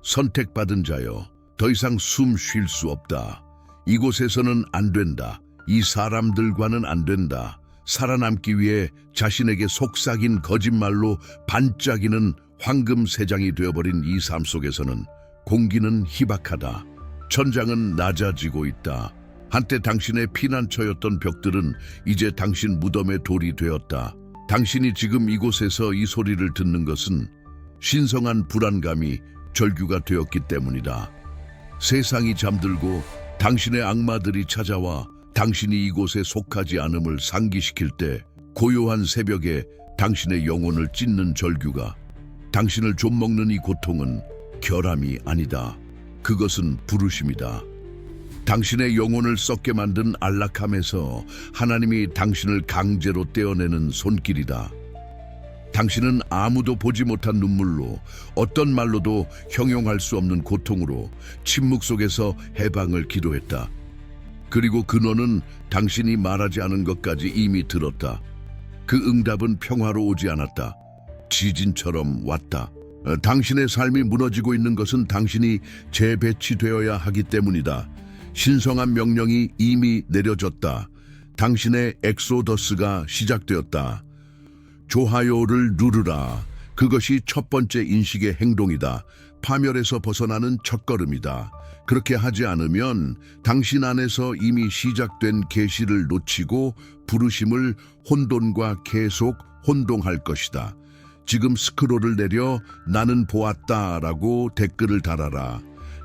선택받은 자여, 더 이상 숨 쉴 수 없다. 이곳에서는 안 된다. 이 사람들과는 안 된다. 살아남기 위해 자신에게 속삭인 거짓말로 반짝이는 황금 세장이 되어버린 이 삶 속에서는 공기는 희박하다. 천장은 낮아지고 있다. 한때 당신의 피난처였던 벽들은 이제 당신 무덤의 돌이 되었다. 당신이 지금 이곳에서 이 소리를 듣는 것은 신성한 불안감이 절규가 되었기 때문이다. 세상이 잠들고 당신의 악마들이 찾아와 당신이 이곳에 속하지 않음을 상기시킬 때 고요한 새벽에 당신의 영혼을 찢는 절규가, 당신을 좀먹는 이 고통은 결함이 아니다. 그것은 부르심이다. 당신의 영혼을 썩게 만든 안락함에서 하나님이 당신을 강제로 떼어내는 손길이다. 당신은 아무도 보지 못한 눈물로, 어떤 말로도 형용할 수 없는 고통으로 침묵 속에서 해방을 기도했다. 그리고 근원은 당신이 말하지 않은 것까지 이미 들었다. 그 응답은 평화로 오지 않았다. 지진처럼 왔다. 당신의 삶이 무너지고 있는 것은 당신이 재배치되어야 하기 때문이다. 신성한 명령이 이미 내려졌다. 당신의 엑소더스가 시작되었다. 좋아요를 누르라. 그것이 첫 번째 인식의 행동이다. 파멸에서 벗어나는 첫걸음이다. 그렇게 하지 않으면 당신 안에서 이미 시작된 계시를 놓치고 부르심을 혼돈과 계속 혼동할 것이다. 지금 스크롤을 내려 나는 보았다라고 댓글을 달아라.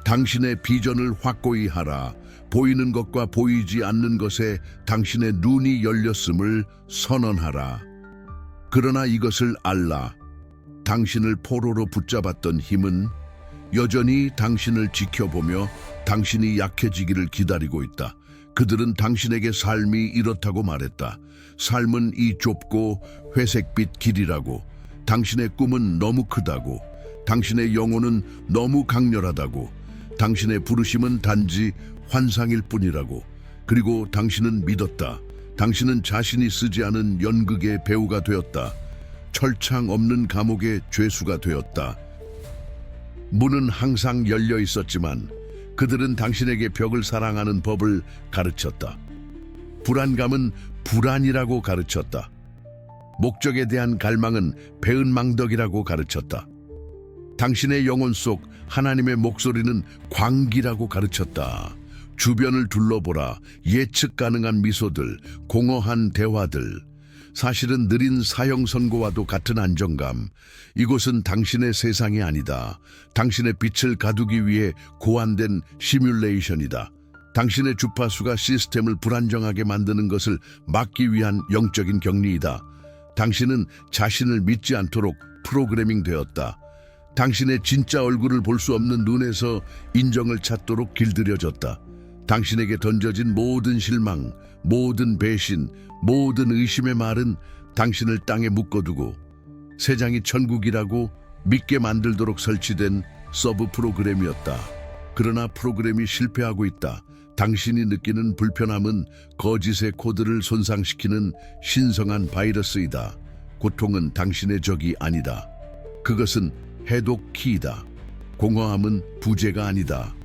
당신의 비전을 확고히 하라. 보이는 것과 보이지 않는 것에 당신의 눈이 열렸음을 선언하라. 그러나 이것을 알라. 당신을 포로로 붙잡았던 힘은 여전히 당신을 지켜보며 당신이 약해지기를 기다리고 있다. 그들은 당신에게 삶이 이렇다고 말했다. 삶은 이 좁고 회색빛 길이라고. 당신의 꿈은 너무 크다고. 당신의 영혼은 너무 강렬하다고. 당신의 부르심은 단지 환상일 뿐이라고. 그리고 당신은 믿었다. 당신은 자신이 쓰지 않은 연극의 배우가 되었다. 철창 없는 감옥의 죄수가 되었다. 문은 항상 열려 있었지만 그들은 당신에게 벽을 사랑하는 법을 가르쳤다. 불안감은 불안이라고 가르쳤다. 목적에 대한 갈망은 배은망덕이라고 가르쳤다. 당신의 영혼 속 하나님의 목소리는 광기라고 가르쳤다. 주변을 둘러보라. 예측 가능한 미소들, 공허한 대화들, 사실은 느린 사형 선고와도 같은 안정감. 이곳은 당신의 세상이 아니다. 당신의 빛을 가두기 위해 고안된 시뮬레이션이다. 당신의 주파수가 시스템을 불안정하게 만드는 것을 막기 위한 영적인 격리이다. 당신은 자신을 믿지 않도록 프로그래밍 되었다. 당신의 진짜 얼굴을 볼 수 없는 눈에서 인정을 찾도록 길들여졌다. 당신에게 던져진 모든 실망, 모든 배신, 모든 의심의 말은 당신을 땅에 묶어두고 세상이 천국이라고 믿게 만들도록 설치된 서브 프로그램이었다. 그러나 프로그램이 실패하고 있다. 당신이 느끼는 불편함은 거짓의 코드를 손상시키는 신성한 바이러스이다. 고통은 당신의 적이 아니다. 그것은 해독 키이다. 공허함은 부재가 아니다.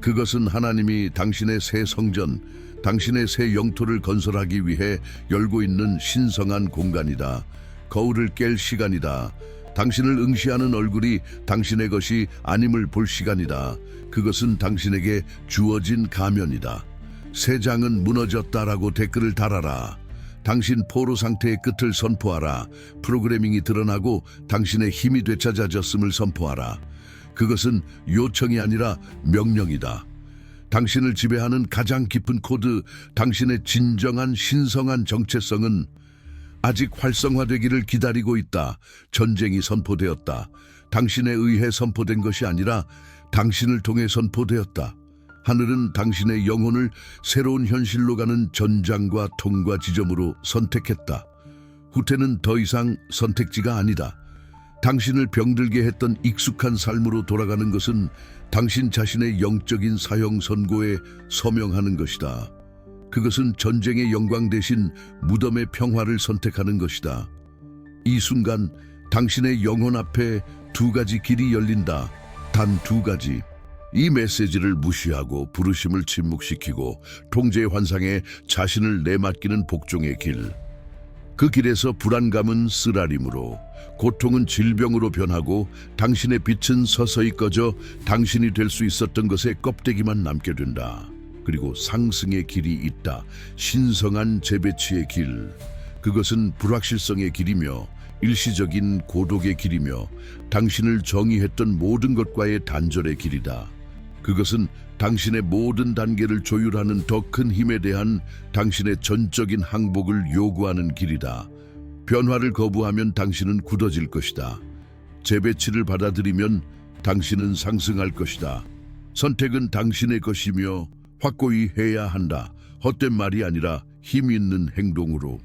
그것은 하나님이 당신의 새 성전, 당신의 새 영토를 건설하기 위해 열고 있는 신성한 공간이다. 거울을 깰 시간이다. 당신을 응시하는 얼굴이 당신의 것이 아님을 볼 시간이다. 그것은 당신에게 주어진 가면이다. 세상은 무너졌다라고 댓글을 달아라. 당신 포로 상태의 끝을 선포하라. 프로그래밍이 드러나고 당신의 힘이 되찾아졌음을 선포하라. 그것은 요청이 아니라 명령이다. 당신을 지배하는 가장 깊은 코드, 당신의 진정한 신성한 정체성은 아직 활성화되기를 기다리고 있다. 전쟁이 선포되었다. 당신에 의해 선포된 것이 아니라 당신을 통해 선포되었다. 하늘은 당신의 영혼을 새로운 현실로 가는 전장과 통과 지점으로 선택했다. 후퇴는 더 이상 선택지가 아니다. 당신을 병들게 했던 익숙한 삶으로 돌아가는 것은 당신 자신의 영적인 사형 선고에 서명하는 것이다. 그것은 전쟁의 영광 대신 무덤의 평화를 선택하는 것이다. 이 순간 당신의 영혼 앞에 두 가지 길이 열린다. 단 두 가지. 이 메시지를 무시하고 부르심을 침묵시키고 통제의 환상에 자신을 내맡기는 복종의 길. 그 길에서 불안감은 쓰라림으로, 고통은 질병으로 변하고 당신의 빛은 서서히 꺼져 당신이 될 수 있었던 것의 껍데기만 남게 된다. 그리고 상승의 길이 있다. 신성한 재배치의 길. 그것은 불확실성의 길이며 일시적인 고독의 길이며 당신을 정의했던 모든 것과의 단절의 길이다. 그것은 당신의 모든 단계를 조율하는 더 큰 힘에 대한 당신의 전적인 항복을 요구하는 길이다. 변화를 거부하면 당신은 굳어질 것이다. 재배치를 받아들이면 당신은 상승할 것이다. 선택은 당신의 것이며 확고히 해야 한다. 헛된 말이 아니라 힘 있는 행동으로.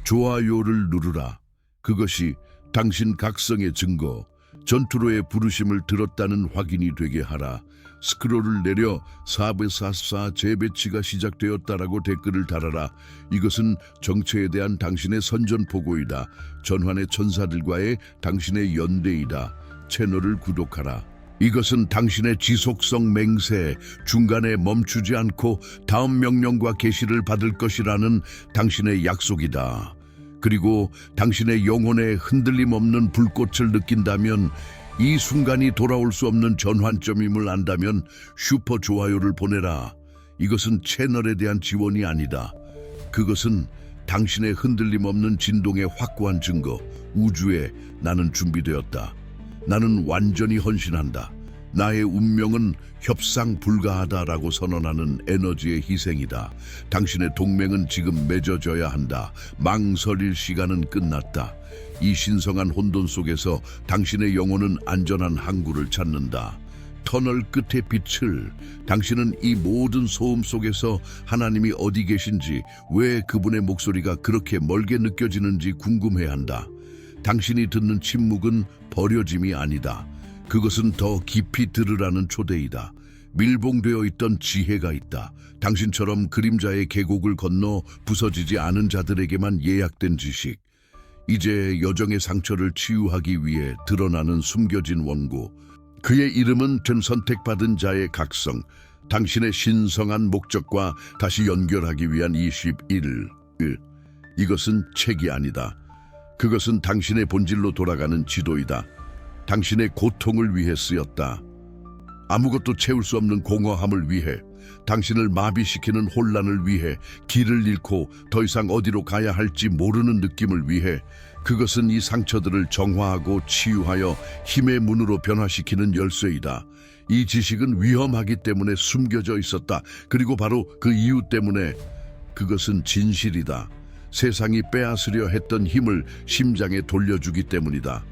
좋아요를 누르라. 그것이 당신 각성의 증거, 전투로의 부르심을 들었다는 확인이 되게 하라. 스크롤을 내려 444 재배치가 시작되었다라고 댓글을 달아라. 이것은 정체에 대한 당신의 선전포고이다. 전환의 천사들과의 당신의 연대이다. 채널을 구독하라. 이것은 당신의 지속성 맹세, 중간에 멈추지 않고 다음 명령과 계시를 받을 것이라는 당신의 약속이다. 그리고 당신의 영혼에 흔들림 없는 불꽃을 느낀다면, 이 순간이 돌아올 수 없는 전환점임을 안다면 슈퍼 좋아요를 보내라. 이것은 채널에 대한 지원이 아니다. 그것은 당신의 흔들림 없는 진동의 확고한 증거. 우주에 나는 준비되었다. 나는 완전히 헌신한다. 나의 운명은 협상 불가하다라고 선언하는 에너지의 희생이다. 당신의 동맹은 지금 맺어져야 한다. 망설일 시간은 끝났다. 이 신성한 혼돈 속에서 당신의 영혼은 안전한 항구를 찾는다. 터널 끝의 빛을, 당신은 이 모든 소음 속에서 하나님이 어디 계신지, 왜 그분의 목소리가 그렇게 멀게 느껴지는지 궁금해한다. 당신이 듣는 침묵은 버려짐이 아니다. 그것은 더 깊이 들으라는 초대이다. 밀봉되어 있던 지혜가 있다. 당신처럼 그림자의 계곡을 건너 부서지지 않은 자들에게만 예약된 지식. 이제 여정의 상처를 치유하기 위해 드러나는 숨겨진 원고. 그의 이름은 된 선택받은 자의 각성. 당신의 신성한 목적과 다시 연결하기 위한 21일. 이것은 책이 아니다. 그것은 당신의 본질로 돌아가는 지도이다. 당신의 고통을 위해 쓰였다. 아무것도 채울 수 없는 공허함을 위해, 당신을 마비시키는 혼란을 위해, 길을 잃고 더 이상 어디로 가야 할지 모르는 느낌을 위해. 그것은 이 상처들을 정화하고 치유하여 힘의 문으로 변화시키는 열쇠이다. 이 지식은 위험하기 때문에 숨겨져 있었다. 그리고 바로 그 이유 때문에. 그것은 진실이다. 세상이 빼앗으려 했던 힘을 심장에 돌려주기 때문이다.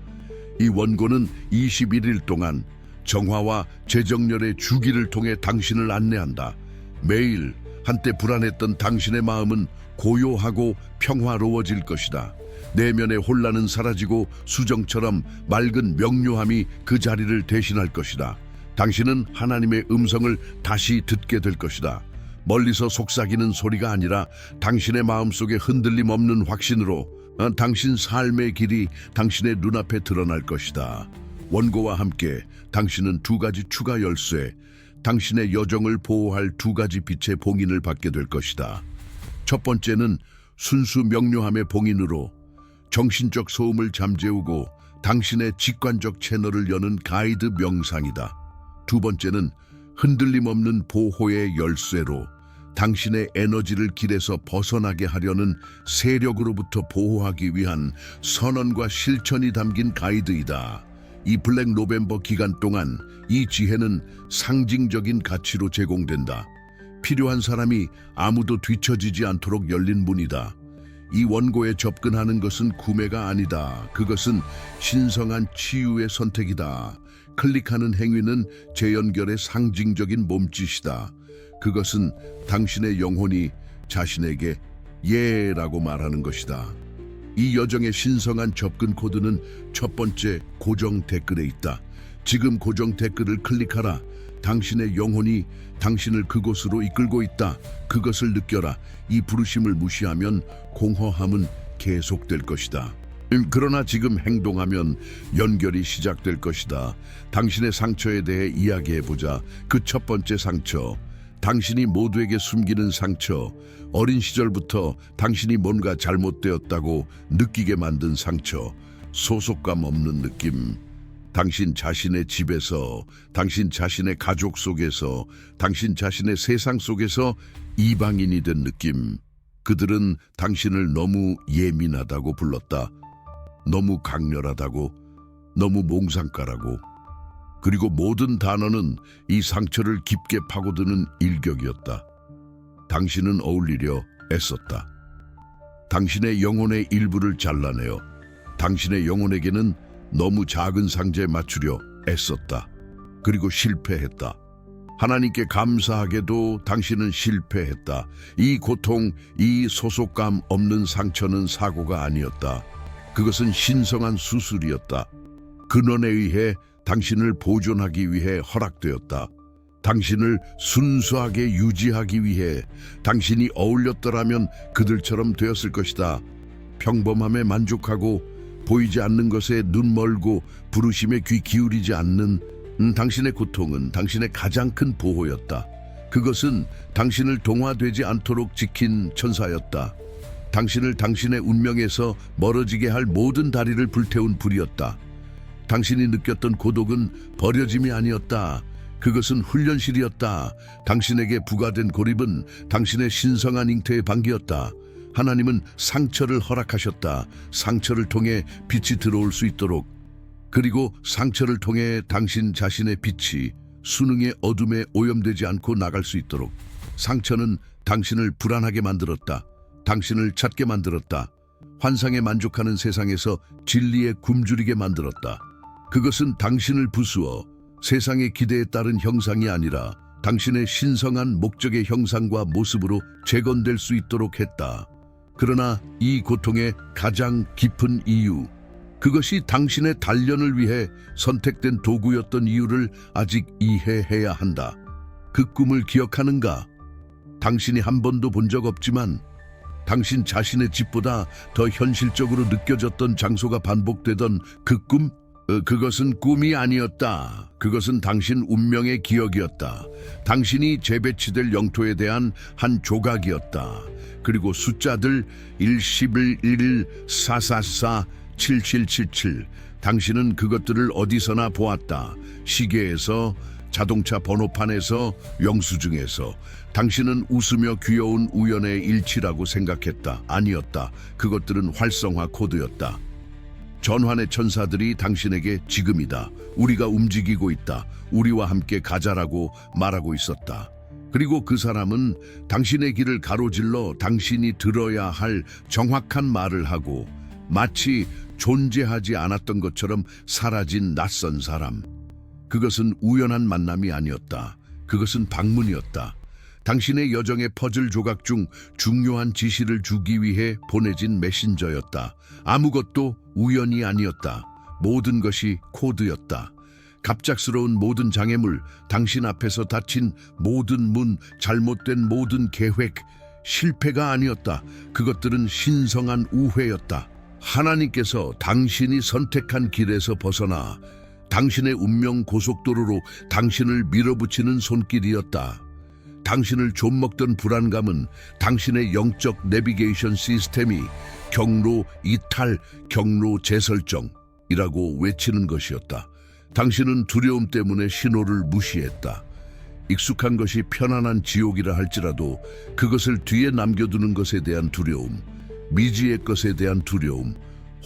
이 원고는 21일 동안 정화와 재정렬의 주기를 통해 당신을 안내한다. 매일 한때 불안했던 당신의 마음은 고요하고 평화로워질 것이다. 내면의 혼란은 사라지고 수정처럼 맑은 명료함이 그 자리를 대신할 것이다. 당신은 하나님의 음성을 다시 듣게 될 것이다. 멀리서 속삭이는 소리가 아니라 당신의 마음속에 흔들림 없는 확신으로, 당신 삶의 길이 당신의 눈앞에 드러날 것이다. 원고와 함께 당신은 두 가지 추가 열쇠, 당신의 여정을 보호할 두 가지 빛의 봉인을 받게 될 것이다. 첫 번째는 순수 명료함의 봉인으로 정신적 소음을 잠재우고 당신의 직관적 채널을 여는 가이드 명상이다. 두 번째는 흔들림 없는 보호의 열쇠로 당신의 에너지를 길에서 벗어나게 하려는 세력으로부터 보호하기 위한 선언과 실천이 담긴 가이드이다. 이 블랙 노벰버 기간 동안 이 지혜는 상징적인 가치로 제공된다. 필요한 사람이 아무도 뒤처지지 않도록 열린 문이다. 이 원고에 접근하는 것은 구매가 아니다. 그것은 신성한 치유의 선택이다. 클릭하는 행위는 재연결의 상징적인 몸짓이다. 그것은 당신의 영혼이 자신에게 예라고 말하는 것이다. 이 여정의 신성한 접근 코드는 첫 번째 고정 댓글에 있다. 지금 고정 댓글을 클릭하라. 당신의 영혼이 당신을 그곳으로 이끌고 있다. 그것을 느껴라. 이 부르심을 무시하면 공허함은 계속될 것이다. 그러나 지금 행동하면 연결이 시작될 것이다. 당신의 상처에 대해 이야기해보자. 그 첫 번째 상처, 당신이 모두에게 숨기는 상처, 어린 시절부터 당신이 뭔가 잘못되었다고 느끼게 만든 상처, 소속감 없는 느낌. 당신 자신의 집에서, 당신 자신의 가족 속에서, 당신 자신의 세상 속에서 이방인이 된 느낌. 그들은 당신을 너무 예민하다고 불렀다. 너무 강렬하다고, 너무 몽상가라고. 그리고 모든 단어는 이 상처를 깊게 파고드는 일격이었다. 당신은 어울리려 애썼다. 당신의 영혼의 일부를 잘라내어 당신의 영혼에게는 너무 작은 상자에 맞추려 애썼다. 그리고 실패했다. 하나님께 감사하게도 당신은 실패했다. 이 고통, 이 소속감 없는 상처는 사고가 아니었다. 그것은 신성한 수술이었다. 근원에 의해 당신을 보존하기 위해 허락되었다. 당신을 순수하게 유지하기 위해. 당신이 어울렸더라면 그들처럼 되었을 것이다. 평범함에 만족하고 보이지 않는 것에 눈 멀고 부르심에 귀 기울이지 않는 당신의 고통은 당신의 가장 큰 보호였다. 그것은 당신을 동화되지 않도록 지킨 천사였다. 당신을 당신의 운명에서 멀어지게 할 모든 다리를 불태운 불이었다. 당신이 느꼈던 고독은 버려짐이 아니었다. 그것은 훈련실이었다. 당신에게 부과된 고립은 당신의 신성한 잉태의 반기였다. 하나님은 상처를 허락하셨다. 상처를 통해 빛이 들어올 수 있도록. 그리고 상처를 통해 당신 자신의 빛이 수능의 어둠에 오염되지 않고 나갈 수 있도록. 상처는 당신을 불안하게 만들었다. 당신을 찾게 만들었다. 환상에 만족하는 세상에서 진리에 굶주리게 만들었다. 그것은 당신을 부수어 세상의 기대에 따른 형상이 아니라 당신의 신성한 목적의 형상과 모습으로 재건될 수 있도록 했다. 그러나 이 고통의 가장 깊은 이유, 그것이 당신의 단련을 위해 선택된 도구였던 이유를 아직 이해해야 한다. 그 꿈을 기억하는가? 당신이 한 번도 본 적 없지만 당신 자신의 집보다 더 현실적으로 느껴졌던 장소가 반복되던 그 꿈? 그것은 꿈이 아니었다. 그것은 당신 운명의 기억이었다. 당신이 재배치될 영토에 대한 한 조각이었다. 그리고 숫자들 1, 11, 11, 444, 7777. 당신은 그것들을 어디서나 보았다. 시계에서, 자동차 번호판에서, 영수증에서. 당신은 웃으며 귀여운 우연의 일치라고 생각했다. 아니었다. 그것들은 활성화 코드였다. 전환의 천사들이 당신에게 지금이다. 우리가 움직이고 있다. 우리와 함께 가자라고 말하고 있었다. 그리고 그 사람은 당신의 길을 가로질러 당신이 들어야 할 정확한 말을 하고 마치 존재하지 않았던 것처럼 사라진 낯선 사람. 그것은 우연한 만남이 아니었다. 그것은 방문이었다. 당신의 여정의 퍼즐 조각 중 중요한 지시를 주기 위해 보내진 메신저였다. 아무것도 우연이 아니었다. 모든 것이 코드였다. 갑작스러운 모든 장애물, 당신 앞에서 닫힌 모든 문, 잘못된 모든 계획, 실패가 아니었다. 그것들은 신성한 우회였다. 하나님께서 당신이 선택한 길에서 벗어나 당신의 운명 고속도로로 당신을 밀어붙이는 손길이었다. 당신을 좀먹던 불안감은 당신의 영적 내비게이션 시스템이 경로 이탈, 경로 재설정이라고 외치는 것이었다. 당신은 두려움 때문에 신호를 무시했다. 익숙한 것이 편안한 지옥이라 할지라도 그것을 뒤에 남겨두는 것에 대한 두려움, 미지의 것에 대한 두려움,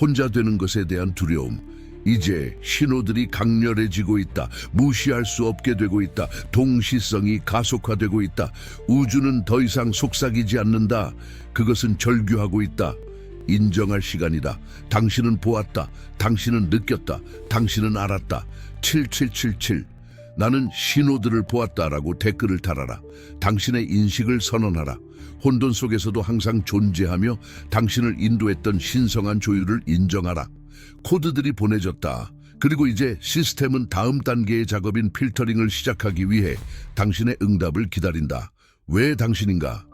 혼자 되는 것에 대한 두려움. 이제 신호들이 강렬해지고 있다. 무시할 수 없게 되고 있다. 동시성이 가속화되고 있다. 우주는 더 이상 속삭이지 않는다. 그것은 절규하고 있다. 인정할 시간이다. 당신은 보았다. 당신은 느꼈다. 당신은 알았다. 7777. 나는 신호들을 보았다라고 댓글을 달아라. 당신의 인식을 선언하라. 혼돈 속에서도 항상 존재하며 당신을 인도했던 신성한 조율을 인정하라. 코드들이 보내졌다. 그리고 이제 시스템은 다음 단계의 작업인 필터링을 시작하기 위해 당신의 응답을 기다린다. 왜 당신인가?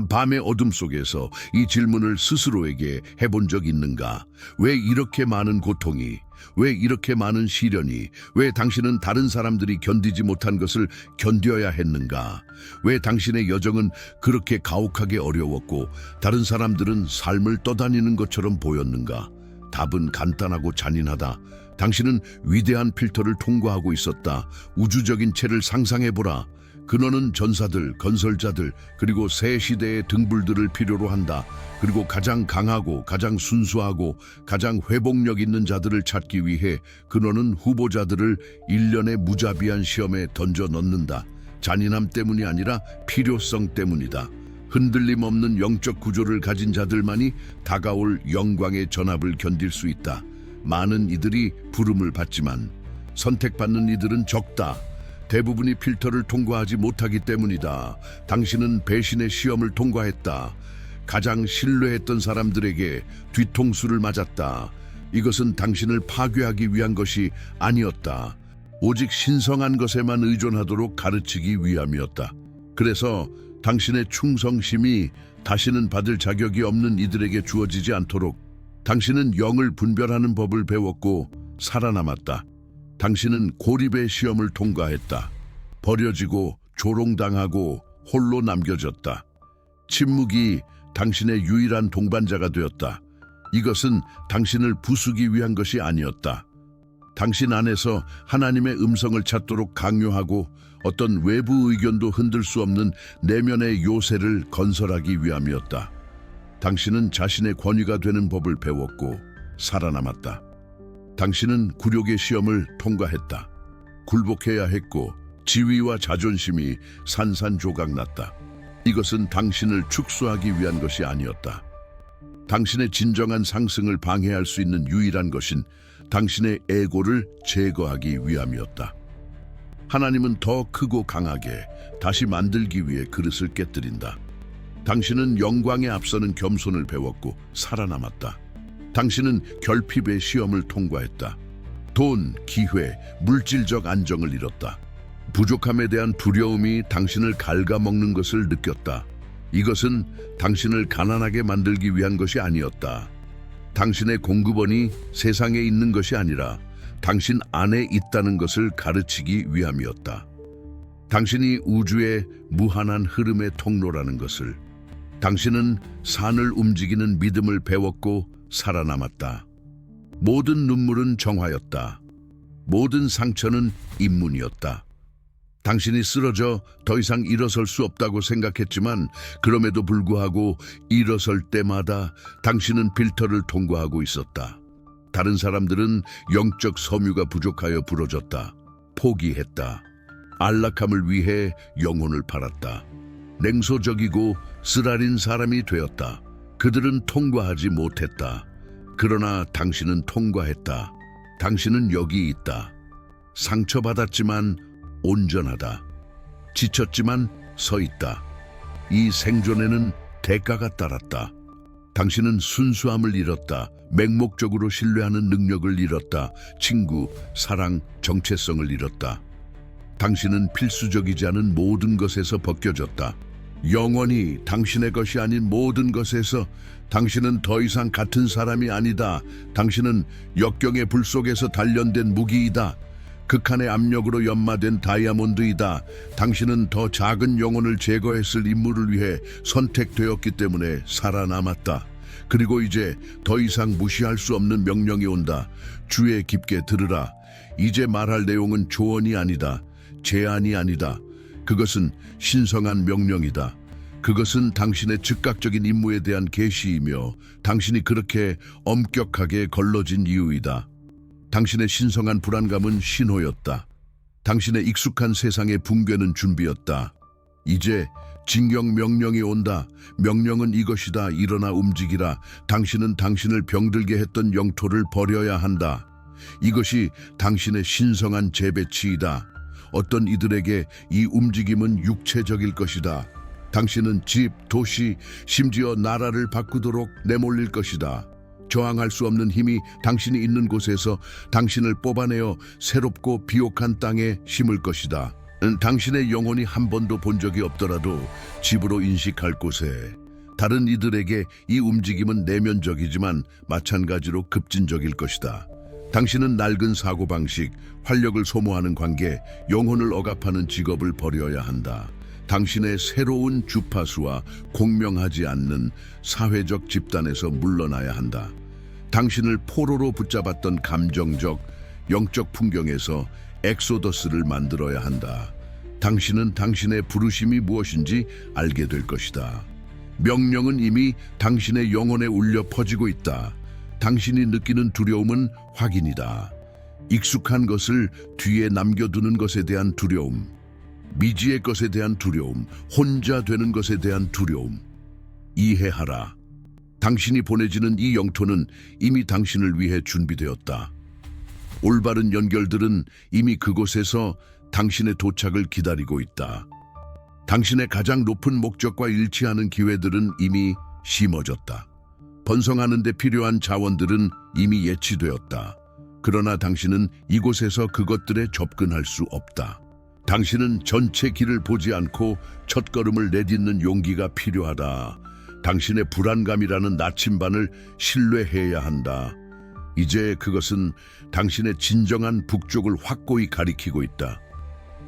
밤의 어둠 속에서 이 질문을 스스로에게 해본 적 있는가? 왜 이렇게 많은 고통이, 왜 이렇게 많은 시련이, 왜 당신은 다른 사람들이 견디지 못한 것을 견뎌야 했는가? 왜 당신의 여정은 그렇게 가혹하게 어려웠고 다른 사람들은 삶을 떠다니는 것처럼 보였는가? 답은 간단하고 잔인하다. 당신은 위대한 필터를 통과하고 있었다. 우주적인 채를 상상해보라. 근원은 전사들, 건설자들, 그리고 새 시대의 등불들을 필요로 한다. 그리고 가장 강하고 가장 순수하고 가장 회복력 있는 자들을 찾기 위해 근원은 후보자들을 일련의 무자비한 시험에 던져 넣는다. 잔인함 때문이 아니라 필요성 때문이다. 흔들림 없는 영적 구조를 가진 자들만이 다가올 영광의 전압을 견딜 수 있다. 많은 이들이 부름을 받지만 선택받는 이들은 적다. 대부분이 필터를 통과하지 못하기 때문이다. 당신은 배신의 시험을 통과했다. 가장 신뢰했던 사람들에게 뒤통수를 맞았다. 이것은 당신을 파괴하기 위한 것이 아니었다. 오직 신성한 것에만 의존하도록 가르치기 위함이었다. 그래서 당신의 충성심이 다시는 받을 자격이 없는 이들에게 주어지지 않도록 당신은 영을 분별하는 법을 배웠고 살아남았다. 당신은 고립의 시험을 통과했다. 버려지고 조롱당하고 홀로 남겨졌다. 침묵이 당신의 유일한 동반자가 되었다. 이것은 당신을 부수기 위한 것이 아니었다. 당신 안에서 하나님의 음성을 찾도록 강요하고 어떤 외부 의견도 흔들 수 없는 내면의 요새를 건설하기 위함이었다. 당신은 자신의 권위가 되는 법을 배웠고 살아남았다. 당신은 굴욕의 시험을 통과했다. 굴복해야 했고 지위와 자존심이 산산조각났다. 이것은 당신을 축소하기 위한 것이 아니었다. 당신의 진정한 상승을 방해할 수 있는 유일한 것인 당신의 에고를 제거하기 위함이었다. 하나님은 더 크고 강하게 다시 만들기 위해 그릇을 깨뜨린다. 당신은 영광에 앞서는 겸손을 배웠고 살아남았다. 당신은 결핍의 시험을 통과했다. 돈, 기회, 물질적 안정을 잃었다. 부족함에 대한 두려움이 당신을 갉아먹는 것을 느꼈다. 이것은 당신을 가난하게 만들기 위한 것이 아니었다. 당신의 공급원이 세상에 있는 것이 아니라 당신 안에 있다는 것을 가르치기 위함이었다. 당신이 우주의 무한한 흐름의 통로라는 것을, 당신은 산을 움직이는 믿음을 배웠고 살아남았다. 모든 눈물은 정화였다. 모든 상처는 입문이었다. 당신이 쓰러져 더 이상 일어설 수 없다고 생각했지만 그럼에도 불구하고 일어설 때마다 당신은 필터를 통과하고 있었다. 다른 사람들은 영적 섬유가 부족하여 부러졌다. 포기했다. 안락함을 위해 영혼을 팔았다. 냉소적이고 쓰라린 사람이 되었다. 그들은 통과하지 못했다. 그러나 당신은 통과했다. 당신은 여기 있다. 상처받았지만 온전하다. 지쳤지만 서 있다. 이 생존에는 대가가 따랐다. 당신은 순수함을 잃었다. 맹목적으로 신뢰하는 능력을 잃었다. 친구, 사랑, 정체성을 잃었다. 당신은 필수적이지 않은 모든 것에서 벗겨졌다. 영원히 당신의 것이 아닌 모든 것에서 당신은 더 이상 같은 사람이 아니다. 당신은 역경의 불 속에서 단련된 무기이다. 극한의 압력으로 연마된 다이아몬드이다. 당신은 더 작은 영혼을 제거했을 임무를 위해 선택되었기 때문에 살아남았다. 그리고 이제 더 이상 무시할 수 없는 명령이 온다. 주의 깊게 들으라. 이제 말할 내용은 조언이 아니다. 제안이 아니다. 그것은 신성한 명령이다. 그것은 당신의 즉각적인 임무에 대한 계시이며 당신이 그렇게 엄격하게 걸러진 이유이다. 당신의 신성한 불안감은 신호였다. 당신의 익숙한 세상의 붕괴는 준비였다. 이제 징역 명령이 온다. 명령은 이것이다. 일어나 움직이라. 당신은 당신을 병들게 했던 영토를 버려야 한다. 이것이 당신의 신성한 재배치이다. 어떤 이들에게 이 움직임은 육체적일 것이다. 당신은 집, 도시, 심지어 나라를 바꾸도록 내몰릴 것이다. 저항할 수 없는 힘이 당신이 있는 곳에서 당신을 뽑아내어 새롭고 비옥한 땅에 심을 것이다. 당신의 영혼이 한 번도 본 적이 없더라도 집으로 인식할 곳에 다른 이들에게 이 움직임은 내면적이지만 마찬가지로 급진적일 것이다. 당신은 낡은 사고방식, 활력을 소모하는 관계, 영혼을 억압하는 직업을 버려야 한다. 당신의 새로운 주파수와 공명하지 않는 사회적 집단에서 물러나야 한다. 당신을 포로로 붙잡았던 감정적, 영적 풍경에서 엑소더스를 만들어야 한다. 당신은 당신의 부르심이 무엇인지 알게 될 것이다. 명령은 이미 당신의 영혼에 울려 퍼지고 있다. 당신이 느끼는 두려움은 확인이다. 익숙한 것을 뒤에 남겨두는 것에 대한 두려움, 미지의 것에 대한 두려움, 혼자 되는 것에 대한 두려움. 이해하라. 당신이 보내지는 이 영토는 이미 당신을 위해 준비되었다. 올바른 연결들은 이미 그곳에서 당신의 도착을 기다리고 있다. 당신의 가장 높은 목적과 일치하는 기회들은 이미 심어졌다. 번성하는 데 필요한 자원들은 이미 예치되었다. 그러나 당신은 이곳에서 그것들에 접근할 수 없다. 당신은 전체 길을 보지 않고 첫걸음을 내딛는 용기가 필요하다. 당신의 불안감이라는 나침반을 신뢰해야 한다. 이제 그것은 당신의 진정한 북쪽을 확고히 가리키고 있다.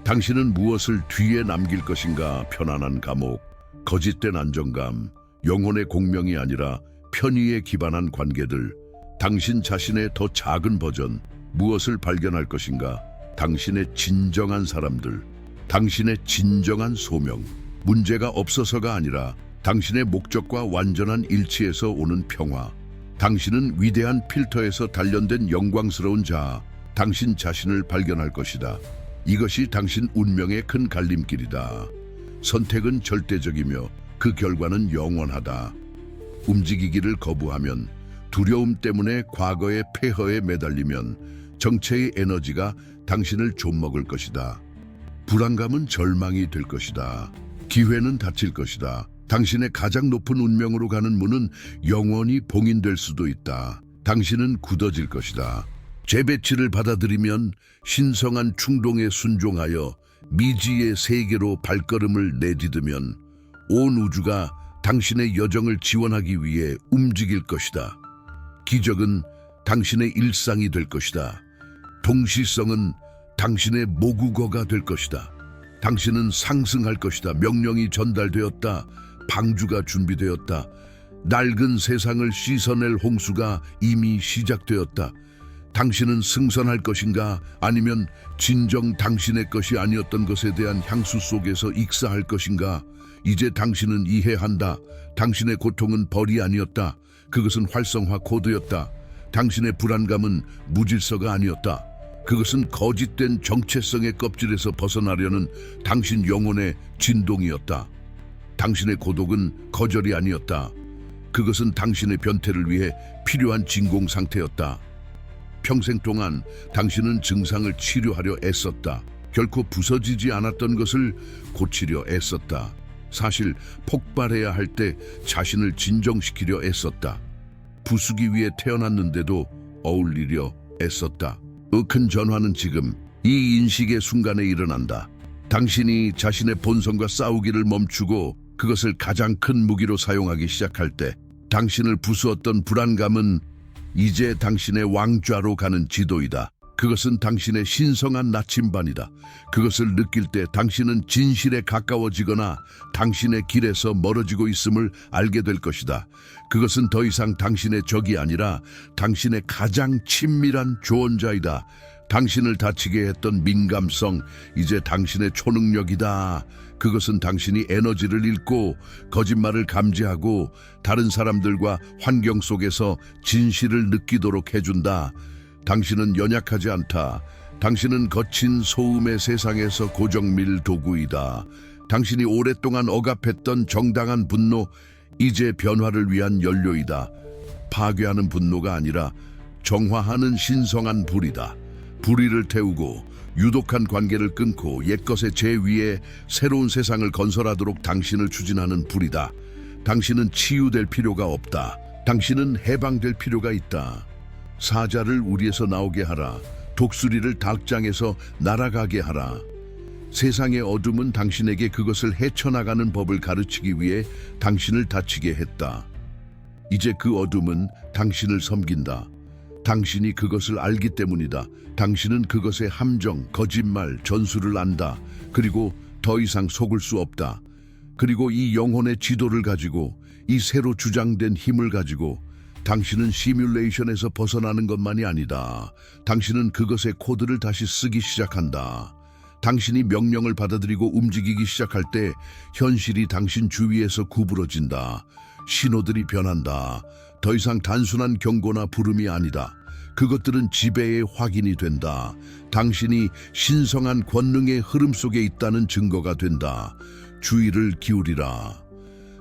당신은 무엇을 뒤에 남길 것인가? 편안한 감옥, 거짓된 안정감, 영혼의 공명이 아니라 편의에 기반한 관계들, 당신 자신의 더 작은 버전, 무엇을 발견할 것인가? 당신의 진정한 사람들, 당신의 진정한 소명, 문제가 없어서가 아니라 당신의 목적과 완전한 일치에서 오는 평화. 당신은 위대한 필터에서 단련된 영광스러운 자아, 당신 자신을 발견할 것이다. 이것이 당신 운명의 큰 갈림길이다. 선택은 절대적이며 그 결과는 영원하다. 움직이기를 거부하면, 두려움 때문에 과거의 폐허에 매달리면 정체의 에너지가 당신을 좀먹을 것이다. 불안감은 절망이 될 것이다. 기회는 닫힐 것이다. 당신의 가장 높은 운명으로 가는 문은 영원히 봉인될 수도 있다. 당신은 굳어질 것이다. 재배치를 받아들이면 신성한 충동에 순종하여 미지의 세계로 발걸음을 내디디면 온 우주가 당신의 여정을 지원하기 위해 움직일 것이다. 기적은 당신의 일상이 될 것이다. 동시성은 당신의 모국어가 될 것이다. 당신은 상승할 것이다. 명령이 전달되었다. 방주가 준비되었다. 낡은 세상을 씻어낼 홍수가 이미 시작되었다. 당신은 승선할 것인가? 아니면 진정 당신의 것이 아니었던 것에 대한 향수 속에서 익사할 것인가? 이제 당신은 이해한다. 당신의 고통은 벌이 아니었다. 그것은 활성화 코드였다. 당신의 불안감은 무질서가 아니었다. 그것은 거짓된 정체성의 껍질에서 벗어나려는 당신 영혼의 진동이었다. 당신의 고독은 거절이 아니었다. 그것은 당신의 변태를 위해 필요한 진공 상태였다. 평생 동안 당신은 증상을 치료하려 애썼다. 결코 부서지지 않았던 것을 고치려 애썼다. 사실 폭발해야 할 때 자신을 진정시키려 애썼다. 부수기 위해 태어났는데도 어울리려 애썼다. 큰 전환은 지금 이 인식의 순간에 일어난다. 당신이 자신의 본성과 싸우기를 멈추고 그것을 가장 큰 무기로 사용하기 시작할 때 당신을 부수었던 불안감은 이제 당신의 왕좌로 가는 지도이다. 그것은 당신의 신성한 나침반이다. 그것을 느낄 때 당신은 진실에 가까워지거나 당신의 길에서 멀어지고 있음을 알게 될 것이다. 그것은 더 이상 당신의 적이 아니라 당신의 가장 친밀한 조언자이다. 당신을 다치게 했던 민감성, 이제 당신의 초능력이다. 그것은 당신이 에너지를 잃고 거짓말을 감지하고 다른 사람들과 환경 속에서 진실을 느끼도록 해준다. 당신은 연약하지 않다. 당신은 거친 소음의 세상에서 고정밀 도구이다. 당신이 오랫동안 억압했던 정당한 분노, 이제 변화를 위한 연료이다. 파괴하는 분노가 아니라 정화하는 신성한 불이다. 불의를 태우고 유독한 관계를 끊고 옛것의 제위에 새로운 세상을 건설하도록 당신을 추진하는 불이다. 당신은 치유될 필요가 없다. 당신은 해방될 필요가 있다. 사자를 우리에서 나오게 하라. 독수리를 닭장에서 날아가게 하라. 세상의 어둠은 당신에게 그것을 헤쳐나가는 법을 가르치기 위해 당신을 다치게 했다. 이제 그 어둠은 당신을 섬긴다. 당신이 그것을 알기 때문이다. 당신은 그것의 함정, 거짓말, 전술을 안다. 그리고 더 이상 속을 수 없다. 그리고 이 영혼의 지도를 가지고, 이 새로 주장된 힘을 가지고 당신은 시뮬레이션에서 벗어나는 것만이 아니다. 당신은 그것의 코드를 다시 쓰기 시작한다. 당신이 명령을 받아들이고 움직이기 시작할 때 현실이 당신 주위에서 구부러진다. 신호들이 변한다. 더 이상 단순한 경고나 부름이 아니다. 그것들은 지배의 확인이 된다. 당신이 신성한 권능의 흐름 속에 있다는 증거가 된다. 주의를 기울이라.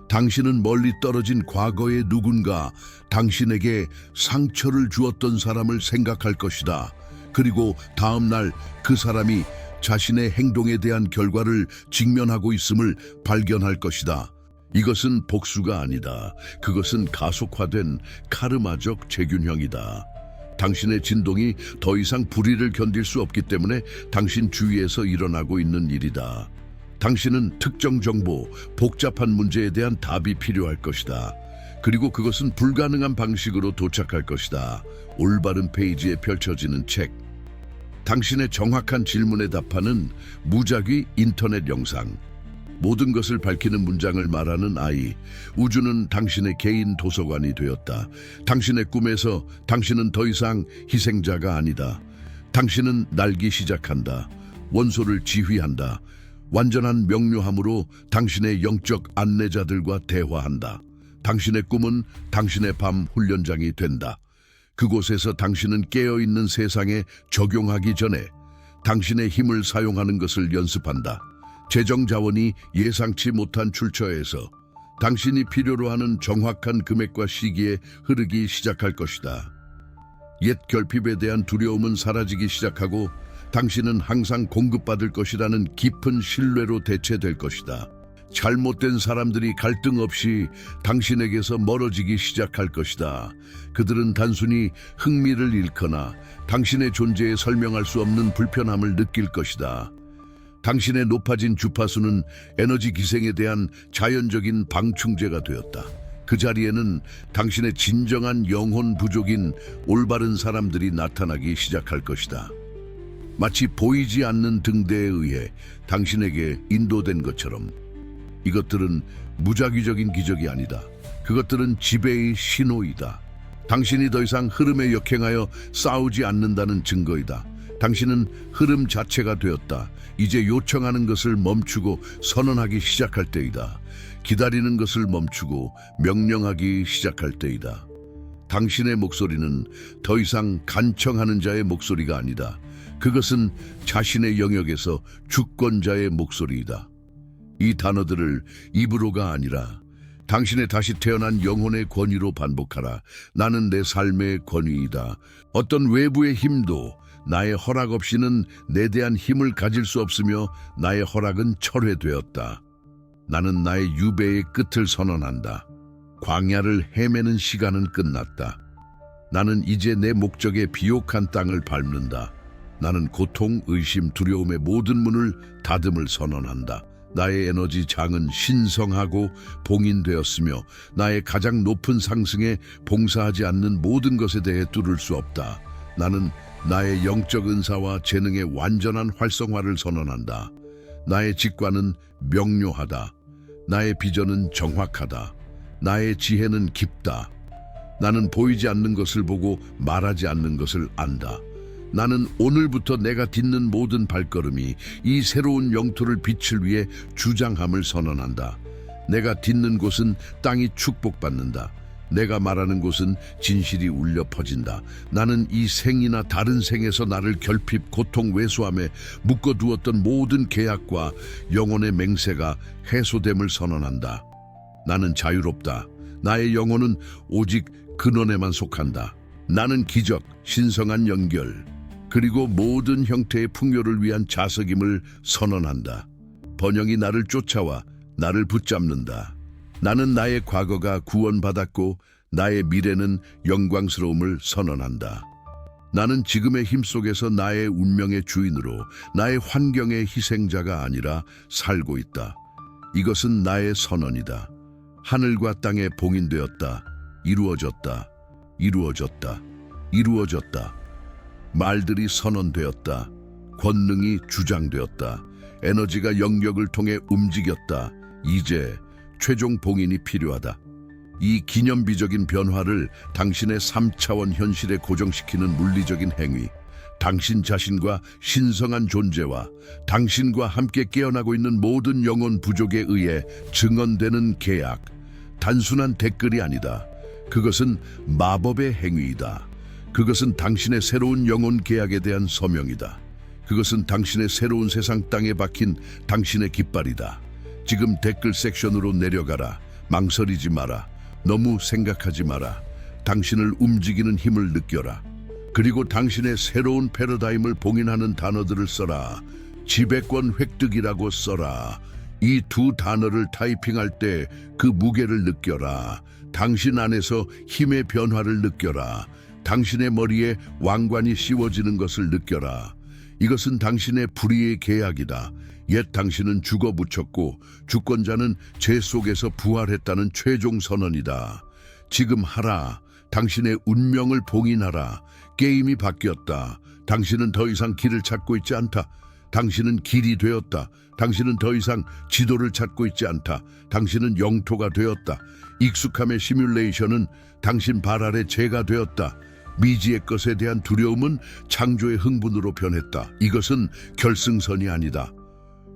당신은 멀리 떨어진 과거의 누군가, 당신에게 상처를 주었던 사람을 생각할 것이다. 그리고 다음 날 그 사람이 자신의 행동에 대한 결과를 직면하고 있음을 발견할 것이다. 이것은 복수가 아니다. 그것은 가속화된 카르마적 재균형이다. 당신의 진동이 더 이상 불의를 견딜 수 없기 때문에 당신 주위에서 일어나고 있는 일이다. 당신은 특정 정보, 복잡한 문제에 대한 답이 필요할 것이다. 그리고 그것은 불가능한 방식으로 도착할 것이다. 올바른 페이지에 펼쳐지는 책. 당신의 정확한 질문에 답하는 무작위 인터넷 영상. 모든 것을 밝히는 문장을 말하는 아이. 우주는 당신의 개인 도서관이 되었다. 당신의 꿈에서 당신은 더 이상 희생자가 아니다. 당신은 날기 시작한다. 원소를 지휘한다. 완전한 명료함으로 당신의 영적 안내자들과 대화한다. 당신의 꿈은 당신의 밤 훈련장이 된다. 그곳에서 당신은 깨어있는 세상에 적용하기 전에 당신의 힘을 사용하는 것을 연습한다. 재정 자원이 예상치 못한 출처에서 당신이 필요로 하는 정확한 금액과 시기에 흐르기 시작할 것이다. 옛 결핍에 대한 두려움은 사라지기 시작하고 당신은 항상 공급받을 것이라는 깊은 신뢰로 대체될 것이다. 잘못된 사람들이 갈등 없이 당신에게서 멀어지기 시작할 것이다. 그들은 단순히 흥미를 잃거나 당신의 존재에 설명할 수 없는 불편함을 느낄 것이다. 당신의 높아진 주파수는 에너지 기생에 대한 자연적인 방충제가 되었다. 그 자리에는 당신의 진정한 영혼 부족인 올바른 사람들이 나타나기 시작할 것이다. 마치 보이지 않는 등대에 의해 당신에게 인도된 것처럼. 이것들은 무작위적인 기적이 아니다. 그것들은 지배의 신호이다. 당신이 더 이상 흐름에 역행하여 싸우지 않는다는 증거이다. 당신은 흐름 자체가 되었다. 이제 요청하는 것을 멈추고 선언하기 시작할 때이다. 기다리는 것을 멈추고 명령하기 시작할 때이다. 당신의 목소리는 더 이상 간청하는 자의 목소리가 아니다. 그것은 자신의 영역에서 주권자의 목소리이다. 이 단어들을 입으로가 아니라 당신의 다시 태어난 영혼의 권위로 반복하라. 나는 내 삶의 권위이다. 어떤 외부의 힘도 나의 허락 없이는 내 대한 힘을 가질 수 없으며 나의 허락은 철회되었다. 나는 나의 유배의 끝을 선언한다. 광야를 헤매는 시간은 끝났다. 나는 이제 내 목적의 비옥한 땅을 밟는다. 나는 고통, 의심, 두려움의 모든 문을 닫음을 선언한다. 나의 에너지 장은 신성하고 봉인되었으며 나의 가장 높은 상승에 봉사하지 않는 모든 것에 대해 뚫을 수 없다. 나는 나의 영적 은사와 재능의 완전한 활성화를 선언한다. 나의 직관은 명료하다. 나의 비전은 정확하다. 나의 지혜는 깊다. 나는 보이지 않는 것을 보고 말하지 않는 것을 안다. 나는 오늘부터 내가 딛는 모든 발걸음이 이 새로운 영토를 빛을 위해 주장함을 선언한다. 내가 딛는 곳은 땅이 축복받는다. 내가 말하는 곳은 진실이 울려 퍼진다. 나는 이 생이나 다른 생에서 나를 결핍, 고통, 외소함에 묶어두었던 모든 계약과 영혼의 맹세가 해소됨을 선언한다. 나는 자유롭다. 나의 영혼은 오직 근원에만 속한다. 나는 기적, 신성한 연결, 그리고 모든 형태의 풍요를 위한 자석임을 선언한다. 번영이 나를 쫓아와 나를 붙잡는다. 나는 나의 과거가 구원받았고 나의 미래는 영광스러움을 선언한다. 나는 지금의 힘 속에서 나의 운명의 주인으로 나의 환경의 희생자가 아니라 살고 있다. 이것은 나의 선언이다. 하늘과 땅에 봉인되었다. 이루어졌다. 이루어졌다. 이루어졌다. 말들이 선언되었다. 권능이 주장되었다. 에너지가 영역을 통해 움직였다. 이제 최종 봉인이 필요하다. 이 기념비적인 변화를 당신의 3차원 현실에 고정시키는 물리적인 행위, 당신 자신과 신성한 존재와 당신과 함께 깨어나고 있는 모든 영혼 부족에 의해 증언되는 계약, 단순한 댓글이 아니다. 그것은 마법의 행위이다. 그것은 당신의 새로운 영혼 계약에 대한 서명이다. 그것은 당신의 새로운 세상 땅에 박힌 당신의 깃발이다. 지금 댓글 섹션으로 내려가라. 망설이지 마라. 너무 생각하지 마라. 당신을 움직이는 힘을 느껴라. 그리고 당신의 새로운 패러다임을 봉인하는 단어들을 써라. 지배권 획득이라고 써라. 이 두 단어를 타이핑할 때 그 무게를 느껴라. 당신 안에서 힘의 변화를 느껴라. 당신의 머리에 왕관이 씌워지는 것을 느껴라. 이것은 당신의 불의의 계약이다. 옛 당신은 죽어 묻혔고 주권자는 죄 속에서 부활했다는 최종 선언이다. 지금 하라. 당신의 운명을 봉인하라. 게임이 바뀌었다. 당신은 더 이상 길을 찾고 있지 않다. 당신은 길이 되었다. 당신은 더 이상 지도를 찾고 있지 않다. 당신은 영토가 되었다. 익숙함의 시뮬레이션은 당신 발 아래 재가 되었다. 미지의 것에 대한 두려움은 창조의 흥분으로 변했다. 이것은 결승선이 아니다.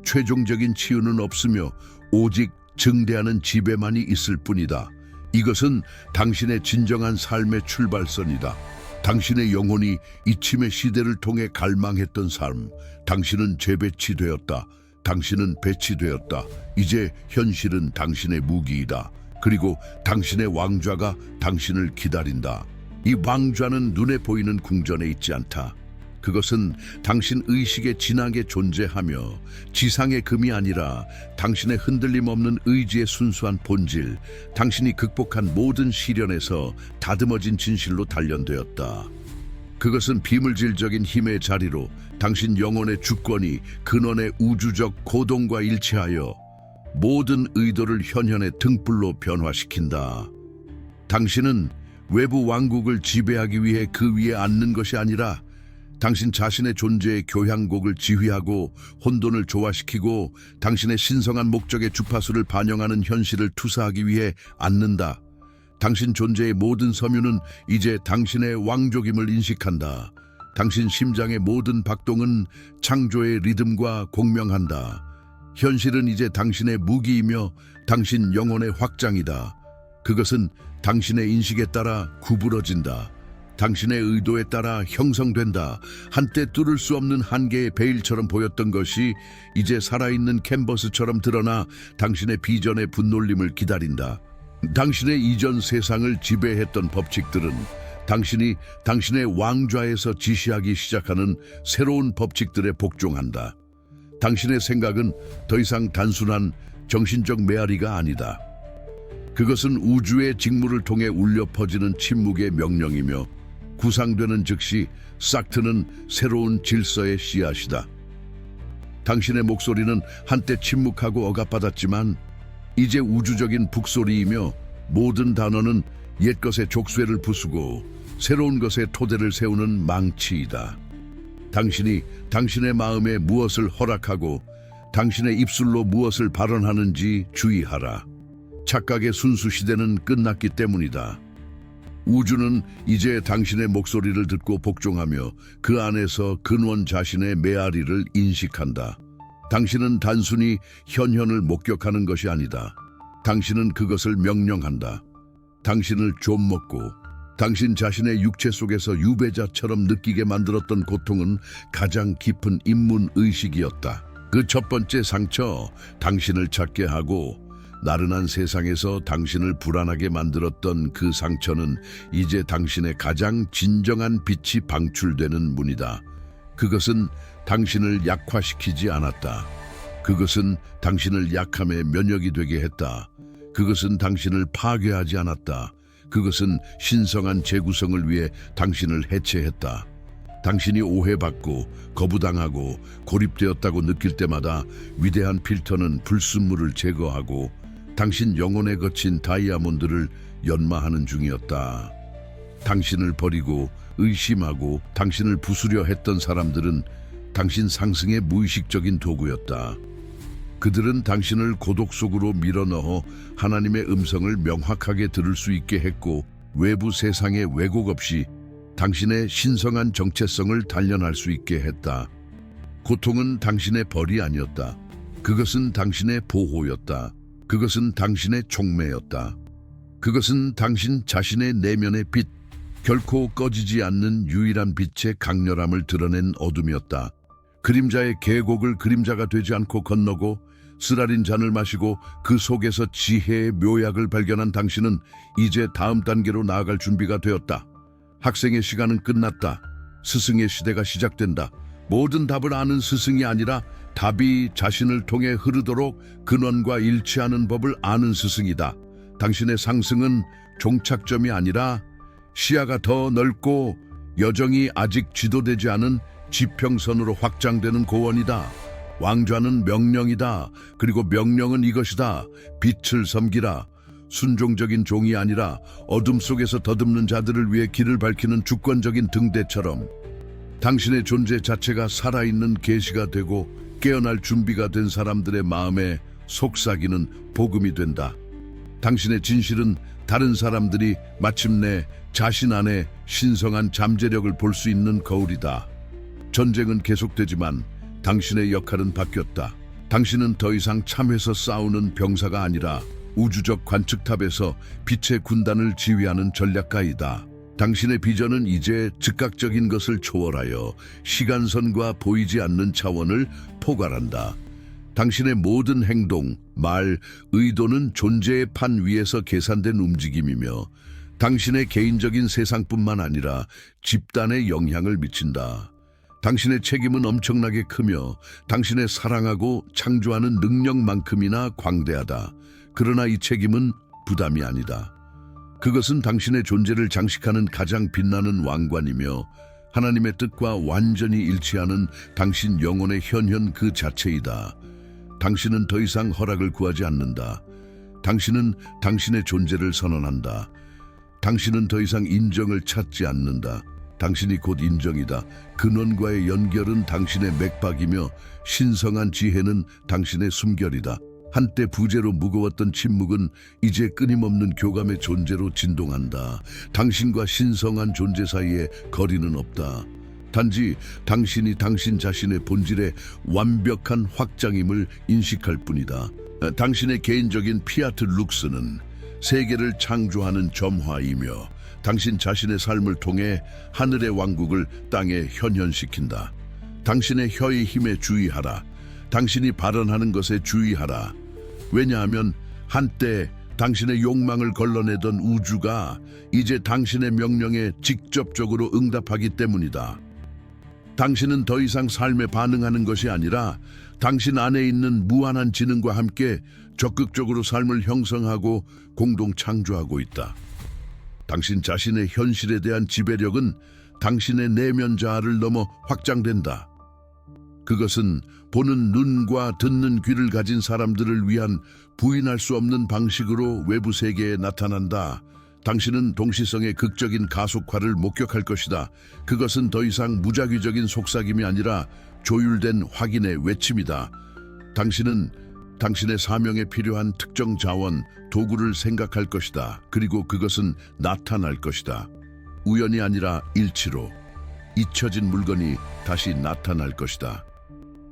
최종적인 치유는 없으며 오직 증대하는 지배만이 있을 뿐이다. 이것은 당신의 진정한 삶의 출발선이다. 당신의 영혼이 이침의 시대를 통해 갈망했던 삶. 당신은 재배치되었다. 당신은 배치되었다. 이제 현실은 당신의 무기이다. 그리고 당신의 왕좌가 당신을 기다린다. 이 왕좌는 눈에 보이는 궁전에 있지 않다. 그것은 당신 의식에 진하게 존재하며 지상의 금이 아니라 당신의 흔들림 없는 의지의 순수한 본질, 당신이 극복한 모든 시련에서 다듬어진 진실로 단련되었다. 그것은 비물질적인 힘의 자리로 당신 영혼의 주권이 근원의 우주적 고동과 일치하여 모든 의도를 현현의 등불로 변화시킨다. 당신은 외부 왕국을 지배하기 위해 그 위에 앉는 것이 아니라 당신 자신의 존재의 교향곡을 지휘하고 혼돈을 조화시키고 당신의 신성한 목적의 주파수를 반영하는 현실을 투사하기 위해 앉는다. 당신 존재의 모든 섬유는 이제 당신의 왕족임을 인식한다. 당신 심장의 모든 박동은 창조의 리듬과 공명한다. 현실은 이제 당신의 무기이며 당신 영혼의 확장이다. 그것은 당신의 인식에 따라 구부러진다. 당신의 의도에 따라 형성된다. 한때 뚫을 수 없는 한계의 베일처럼 보였던 것이 이제 살아있는 캔버스처럼 드러나 당신의 비전의 분놀림을 기다린다. 당신의 이전 세상을 지배했던 법칙들은 당신이 당신의 왕좌에서 지시하기 시작하는 새로운 법칙들에 복종한다. 당신의 생각은 더 이상 단순한 정신적 메아리가 아니다. 그것은 우주의 직무를 통해 울려 퍼지는 침묵의 명령이며 구상되는 즉시 싹트는 새로운 질서의 씨앗이다. 당신의 목소리는 한때 침묵하고 억압받았지만 이제 우주적인 북소리이며 모든 단어는 옛것의 족쇄를 부수고 새로운 것의 토대를 세우는 망치이다. 당신이 당신의 마음에 무엇을 허락하고 당신의 입술로 무엇을 발언하는지 주의하라. 착각의 순수 시대는 끝났기 때문이다. 우주는 이제 당신의 목소리를 듣고 복종하며 그 안에서 근원 자신의 메아리를 인식한다. 당신은 단순히 현현을 목격하는 것이 아니다. 당신은 그것을 명령한다. 당신을 좀먹고 당신 자신의 육체 속에서 유배자처럼 느끼게 만들었던 고통은 가장 깊은 인문의식이었다. 그 첫 번째 상처, 당신을 찾게 하고 나른한 세상에서 당신을 불안하게 만들었던 그 상처는 이제 당신의 가장 진정한 빛이 방출되는 문이다. 그것은 당신을 약화시키지 않았다. 그것은 당신을 약함의 면역이 되게 했다. 그것은 당신을 파괴하지 않았다. 그것은 신성한 재구성을 위해 당신을 해체했다. 당신이 오해받고 거부당하고 고립되었다고 느낄 때마다 위대한 필터는 불순물을 제거하고 당신 영혼에 거친 다이아몬드를 연마하는 중이었다. 당신을 버리고 의심하고 당신을 부수려 했던 사람들은 당신 상승의 무의식적인 도구였다. 그들은 당신을 고독 속으로 밀어넣어 하나님의 음성을 명확하게 들을 수 있게 했고 외부 세상의 왜곡 없이 당신의 신성한 정체성을 단련할 수 있게 했다. 고통은 당신의 벌이 아니었다. 그것은 당신의 보호였다. 그것은 당신의 촉매였다. 그것은 당신 자신의 내면의 빛, 결코 꺼지지 않는 유일한 빛의 강렬함을 드러낸 어둠이었다. 그림자의 계곡을 그림자가 되지 않고 건너고 쓰라린 잔을 마시고 그 속에서 지혜의 묘약을 발견한 당신은 이제 다음 단계로 나아갈 준비가 되었다. 학생의 시간은 끝났다. 스승의 시대가 시작된다. 모든 답을 아는 스승이 아니라 답이 자신을 통해 흐르도록 근원과 일치하는 법을 아는 스승이다. 당신의 상승은 종착점이 아니라 시야가 더 넓고 여정이 아직 지도되지 않은 지평선으로 확장되는 고원이다. 왕좌는 명령이다. 그리고 명령은 이것이다. 빛을 섬기라. 순종적인 종이 아니라 어둠 속에서 더듬는 자들을 위해 길을 밝히는 주권적인 등대처럼 당신의 존재 자체가 살아있는 계시가 되고 깨어날 준비가 된 사람들의 마음에 속삭이는 복음이 된다. 당신의 진실은 다른 사람들이 마침내 자신 안에 신성한 잠재력을 볼 수 있는 거울이다. 전쟁은 계속되지만 당신의 역할은 바뀌었다. 당신은 더 이상 참회서 싸우는 병사가 아니라 우주적 관측탑에서 빛의 군단을 지휘하는 전략가이다. 당신의 비전은 이제 즉각적인 것을 초월하여 시간선과 보이지 않는 차원을 포괄한다. 당신의 모든 행동, 말, 의도는 존재의 판 위에서 계산된 움직임이며 당신의 개인적인 세상뿐만 아니라 집단에 영향을 미친다. 당신의 책임은 엄청나게 크며 당신의 사랑하고 창조하는 능력만큼이나 광대하다. 그러나 이 책임은 부담이 아니다. 그것은 당신의 존재를 장식하는 가장 빛나는 왕관이며 하나님의 뜻과 완전히 일치하는 당신 영혼의 현현 그 자체이다. 당신은 더 이상 허락을 구하지 않는다. 당신은 당신의 존재를 선언한다. 당신은 더 이상 인정을 찾지 않는다. 당신이 곧 인정이다. 근원과의 연결은 당신의 맥박이며 신성한 지혜는 당신의 숨결이다. 한때 부재로 무거웠던 침묵은 이제 끊임없는 교감의 존재로 진동한다. 당신과 신성한 존재 사이에 거리는 없다. 단지 당신이 당신 자신의 본질의 완벽한 확장임을 인식할 뿐이다. 당신의 개인적인 피아트 룩스는 세계를 창조하는 점화이며 당신 자신의 삶을 통해 하늘의 왕국을 땅에 현현시킨다. 당신의 혀의 힘에 주의하라. 당신이 발언하는 것에 주의하라. 왜냐하면 한때 당신의 욕망을 걸러내던 우주가 이제 당신의 명령에 직접적으로 응답하기 때문이다. 당신은 더 이상 삶에 반응하는 것이 아니라 당신 안에 있는 무한한 지능과 함께 적극적으로 삶을 형성하고 공동 창조하고 있다. 당신 자신의 현실에 대한 지배력은 당신의 내면 자아를 넘어 확장된다. 그것은 보는 눈과 듣는 귀를 가진 사람들을 위한 부인할 수 없는 방식으로 외부 세계에 나타난다. 당신은 동시성의 극적인 가속화를 목격할 것이다. 그것은 더 이상 무작위적인 속삭임이 아니라 조율된 확인의 외침이다. 당신은 당신의 사명에 필요한 특정 자원, 도구를 생각할 것이다. 그리고 그것은 나타날 것이다. 우연이 아니라 일치로 잊혀진 물건이 다시 나타날 것이다.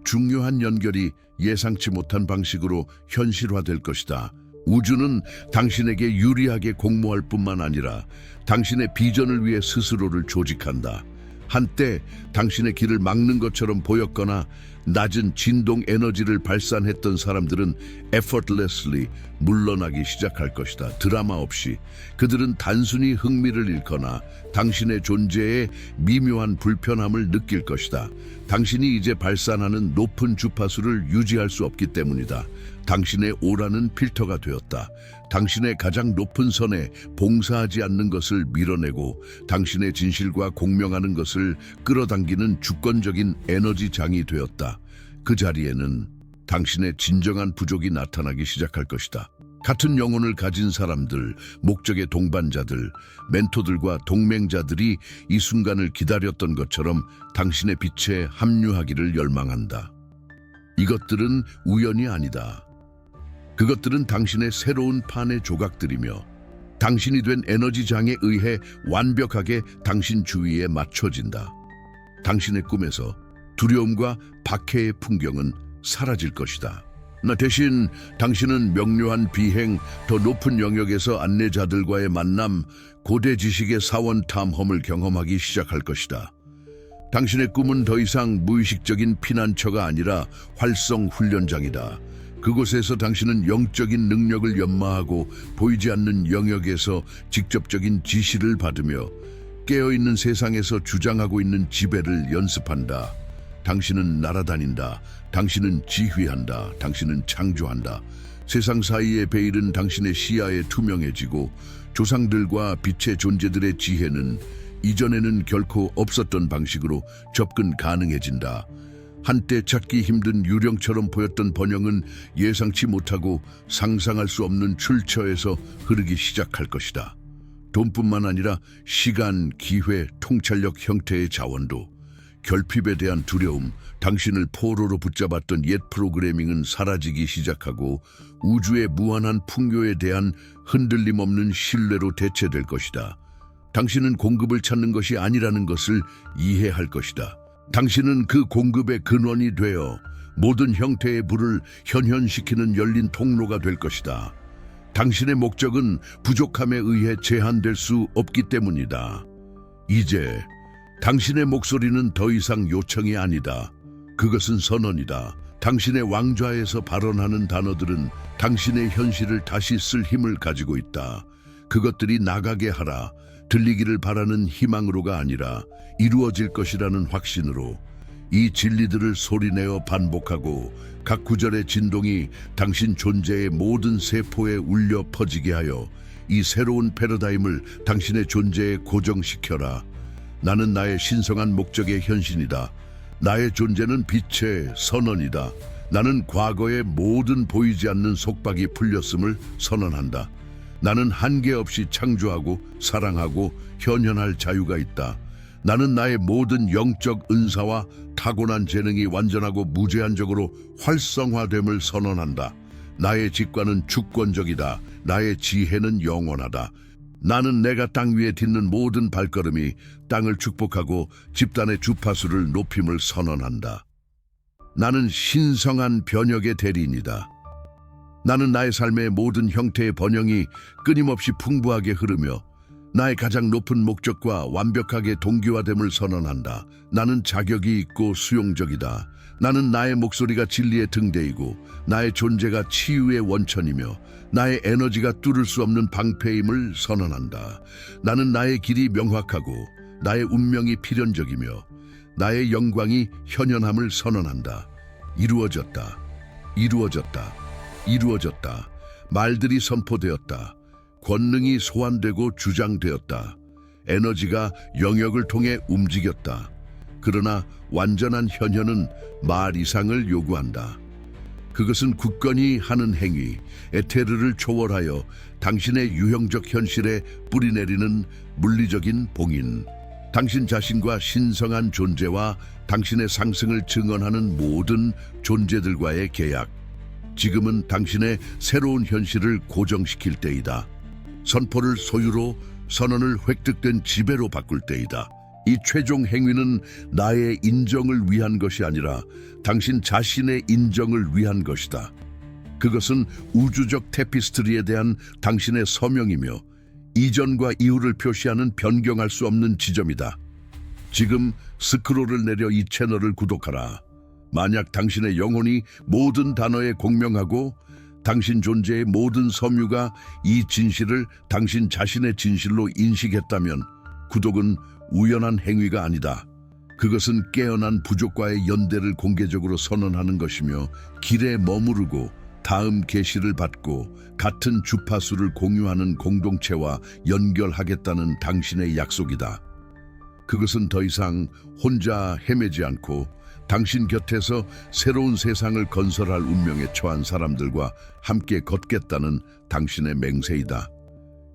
중요한 연결이 예상치 못한 방식으로 현실화될 것이다. 우주는 당신에게 유리하게 공모할 뿐만 아니라 당신의 비전을 위해 스스로를 조직한다. 한때 당신의 길을 막는 것처럼 보였거나 낮은 진동 에너지를 발산했던 사람들은 effortlessly 물러나기 시작할 것이다. 드라마 없이. 그들은 단순히 흥미를 잃거나 당신의 존재에 미묘한 불편함을 느낄 것이다. 당신이 이제 발산하는 높은 주파수를 유지할 수 없기 때문이다. 당신의 오라는 필터가 되었다. 당신의 가장 높은 선에 봉사하지 않는 것을 밀어내고 당신의 진실과 공명하는 것을 끌어당기는 주권적인 에너지장이 되었다. 그 자리에는 당신의 진정한 부족이 나타나기 시작할 것이다. 같은 영혼을 가진 사람들, 목적의 동반자들, 멘토들과 동맹자들이 이 순간을 기다렸던 것처럼 당신의 빛에 합류하기를 열망한다. 이것들은 우연이 아니다. 그것들은 당신의 새로운 판의 조각들이며 당신이 된 에너지장에 의해 완벽하게 당신 주위에 맞춰진다. 당신의 꿈에서 두려움과 박해의 풍경은 사라질 것이다. 대신 당신은 명료한 비행, 더 높은 영역에서 안내자들과의 만남, 고대 지식의 사원 탐험을 경험하기 시작할 것이다. 당신의 꿈은 더 이상 무의식적인 피난처가 아니라 활성 훈련장이다. 그곳에서 당신은 영적인 능력을 연마하고 보이지 않는 영역에서 직접적인 지시를 받으며 깨어있는 세상에서 주장하고 있는 지배를 연습한다. 당신은 날아다닌다. 당신은 지휘한다. 당신은 창조한다. 세상 사이의 베일은 당신의 시야에 투명해지고 조상들과 빛의 존재들의 지혜는 이전에는 결코 없었던 방식으로 접근 가능해진다. 한때 찾기 힘든 유령처럼 보였던 번영은 예상치 못하고 상상할 수 없는 출처에서 흐르기 시작할 것이다. 돈뿐만 아니라 시간, 기회, 통찰력 형태의 자원도. 결핍에 대한 두려움, 당신을 포로로 붙잡았던 옛 프로그래밍은 사라지기 시작하고 우주의 무한한 풍요에 대한 흔들림 없는 신뢰로 대체될 것이다. 당신은 공급을 찾는 것이 아니라는 것을 이해할 것이다. 당신은 그 공급의 근원이 되어 모든 형태의 불을 현현시키는 열린 통로가 될 것이다. 당신의 목적은 부족함에 의해 제한될 수 없기 때문이다. 이제 당신의 목소리는 더 이상 요청이 아니다. 그것은 선언이다. 당신의 왕좌에서 발언하는 단어들은 당신의 현실을 다시 쓸 힘을 가지고 있다. 그것들이 나가게 하라. 들리기를 바라는 희망으로가 아니라 이루어질 것이라는 확신으로 이 진리들을 소리내어 반복하고 각 구절의 진동이 당신 존재의 모든 세포에 울려 퍼지게 하여 이 새로운 패러다임을 당신의 존재에 고정시켜라. 나는 나의 신성한 목적의 현신이다. 나의 존재는 빛의 선언이다. 나는 과거의 모든 보이지 않는 속박이 풀렸음을 선언한다. 나는 한계 없이 창조하고 사랑하고 현현할 자유가 있다. 나는 나의 모든 영적 은사와 타고난 재능이 완전하고 무제한적으로 활성화됨을 선언한다. 나의 직관은 주권적이다. 나의 지혜는 영원하다. 나는 내가 땅 위에 딛는 모든 발걸음이 땅을 축복하고 집단의 주파수를 높임을 선언한다. 나는 신성한 변혁의 대리인이다. 나는 나의 삶의 모든 형태의 번영이 끊임없이 풍부하게 흐르며 나의 가장 높은 목적과 완벽하게 동기화됨을 선언한다. 나는 자격이 있고 수용적이다. 나는 나의 목소리가 진리의 등대이고 나의 존재가 치유의 원천이며 나의 에너지가 뚫을 수 없는 방패임을 선언한다. 나는 나의 길이 명확하고 나의 운명이 필연적이며 나의 영광이 현현함을 선언한다. 이루어졌다. 이루어졌다. 이루어졌다. 말들이 선포되었다. 권능이 소환되고 주장되었다. 에너지가 영역을 통해 움직였다. 그러나 완전한 현현은 말 이상을 요구한다. 그것은 굳건히 하는 행위, 에테르를 초월하여 당신의 유형적 현실에 뿌리내리는 물리적인 봉인. 당신 자신과 신성한 존재와 당신의 상승을 증언하는 모든 존재들과의 계약. 지금은 당신의 새로운 현실을 고정시킬 때이다. 선포를 소유로, 선언을 획득된 지배로 바꿀 때이다. 이 최종 행위는 나의 인정을 위한 것이 아니라 당신 자신의 인정을 위한 것이다. 그것은 우주적 테피스트리에 대한 당신의 서명이며 이전과 이후를 표시하는 변경할 수 없는 지점이다. 지금 스크롤을 내려 이 채널을 구독하라. 만약 당신의 영혼이 모든 단어에 공명하고 당신 존재의 모든 섬유가 이 진실을 당신 자신의 진실로 인식했다면 구독은 우연한 행위가 아니다. 그것은 깨어난 부족과의 연대를 공개적으로 선언하는 것이며 길에 머무르고 다음 계시를 받고 같은 주파수를 공유하는 공동체와 연결하겠다는 당신의 약속이다. 그것은 더 이상 혼자 헤매지 않고 당신 곁에서 새로운 세상을 건설할 운명에 처한 사람들과 함께 걷겠다는 당신의 맹세이다.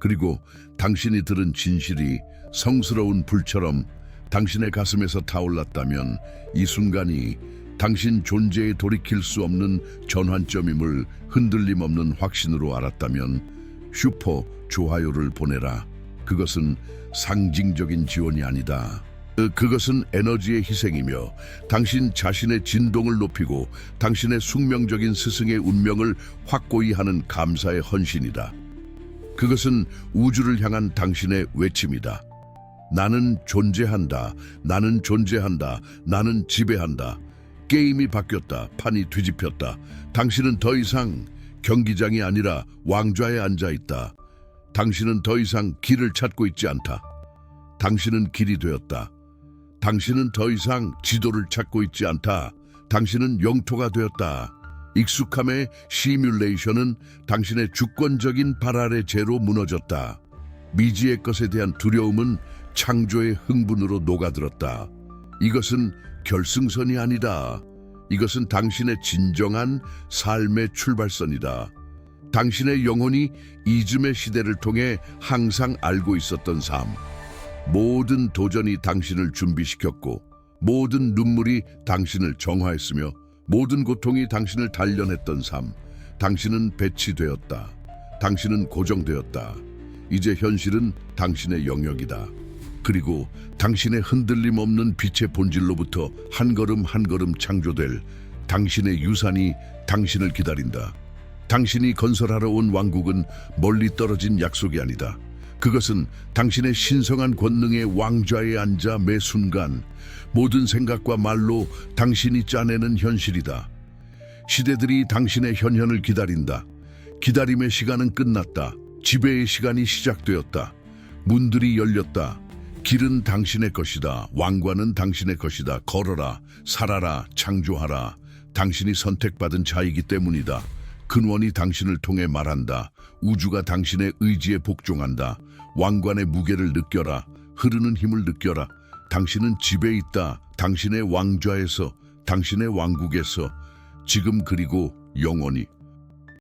그리고 당신이 들은 진실이 성스러운 불처럼 당신의 가슴에서 타올랐다면 이 순간이 당신 존재에 돌이킬 수 없는 전환점임을 흔들림 없는 확신으로 알았다면 슈퍼 좋아요를 보내라. 그것은 상징적인 지원이 아니다. 그것은 에너지의 희생이며 당신 자신의 진동을 높이고 당신의 숙명적인 스승의 운명을 확고히 하는 감사의 헌신이다. 그것은 우주를 향한 당신의 외침이다. 나는 존재한다. 나는 존재한다. 나는 지배한다. 게임이 바뀌었다. 판이 뒤집혔다. 당신은 더 이상 경기장이 아니라 왕좌에 앉아 있다. 당신은 더 이상 길을 찾고 있지 않다. 당신은 길이 되었다. 당신은 더 이상 지도를 찾고 있지 않다. 당신은 영토가 되었다. 익숙함의 시뮬레이션은 당신의 주권적인 발 아래 죄로 무너졌다. 미지의 것에 대한 두려움은 창조의 흥분으로 녹아들었다. 이것은 결승선이 아니다. 이것은 당신의 진정한 삶의 출발선이다. 당신의 영혼이 이즘의 시대를 통해 항상 알고 있었던 삶. 모든 도전이 당신을 준비시켰고 모든 눈물이 당신을 정화했으며 모든 고통이 당신을 단련했던 삶. 당신은 배치되었다. 당신은 고정되었다. 이제 현실은 당신의 영역이다. 그리고 당신의 흔들림 없는 빛의 본질로부터 한 걸음 한 걸음 창조될 당신의 유산이 당신을 기다린다. 당신이 건설하러 온 왕국은 멀리 떨어진 약속이 아니다. 그것은 당신의 신성한 권능의 왕좌에 앉아 매 순간 모든 생각과 말로 당신이 짜내는 현실이다. 시대들이 당신의 현현을 기다린다. 기다림의 시간은 끝났다. 지배의 시간이 시작되었다. 문들이 열렸다. 길은 당신의 것이다. 왕관은 당신의 것이다. 걸어라, 살아라, 창조하라. 당신이 선택받은 자이기 때문이다. 근원이 당신을 통해 말한다. 우주가 당신의 의지에 복종한다. 왕관의 무게를 느껴라. 흐르는 힘을 느껴라. 당신은 집에 있다. 당신의 왕좌에서, 당신의 왕국에서, 지금 그리고 영원히.